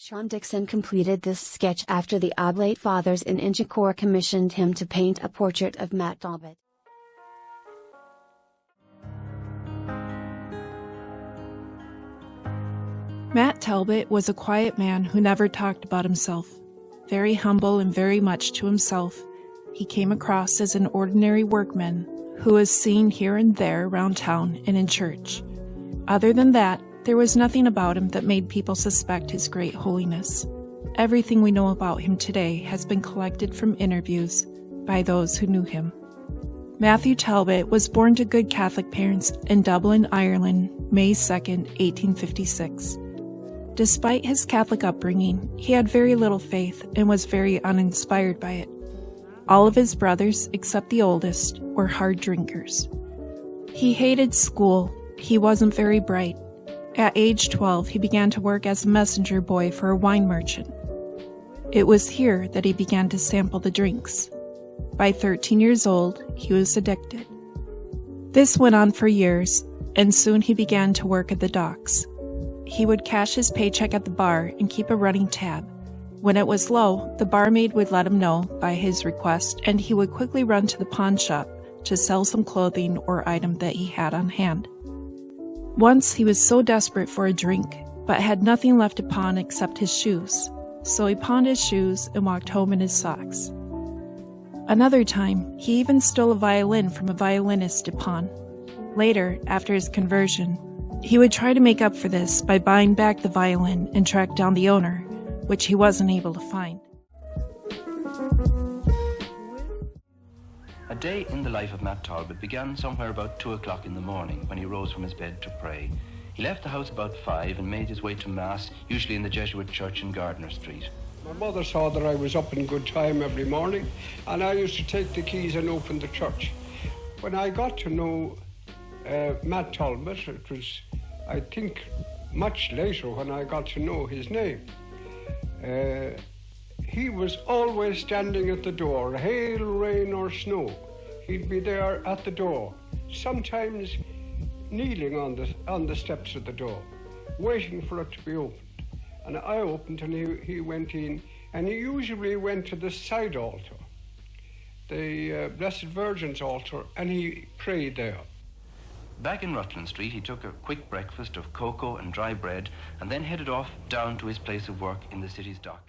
Sean Dixon completed this sketch after the Oblate Fathers in Inchicore commissioned him to paint a portrait of Matt Talbot. Matt Talbot was a quiet man who never talked about himself. Very humble and very much to himself, he came across as an ordinary workman who was seen here and there around town and in church. Other than that, there was nothing about him that made people suspect his great holiness. Everything we know about him today has been collected from interviews by those who knew him. Matthew Talbot was born to good Catholic parents in Dublin, Ireland, May 2, 1856. Despite his Catholic upbringing, he had very little faith and was very uninspired by it. All of his brothers, except the oldest, were hard drinkers. He hated school. He wasn't very bright. At age 12, he began to work as a messenger boy for a wine merchant. It was here that he began to sample the drinks. By 13 years old, he was addicted. This went on for years, and soon he began to work at the docks. He would cash his paycheck at the bar and keep a running tab. When it was low, the barmaid would let him know by his request, and he would quickly run to the pawn shop to sell some clothing or item that he had on hand. Once he was so desperate for a drink, but had nothing left to pawn except his shoes, so he pawned his shoes and walked home in his socks. Another time, he even stole a violin from a violinist to pawn. Later, after his conversion, he would try to make up for this by buying back the violin and track down the owner, which he wasn't able to find. A day in the life of Matt Talbot began somewhere about 2 o'clock in the morning when he rose from his bed to pray. He left the house about 5 and made his way to Mass, usually in the Jesuit church in Gardiner Street. My mother saw that I was up in good time every morning, and I used to take the keys and open the church. When I got to know Matt Talbot, it was, I think, much later when I got to know his name. He was always standing at the door, hail, rain or snow. He'd be there at the door, sometimes kneeling on the steps of the door, waiting for it to be opened. And I opened and he went in, and he usually went to the side altar, the Blessed Virgin's altar, and he prayed there. Back in Rutland Street, he took a quick breakfast of cocoa and dry bread and then headed off down to his place of work in the city's dock.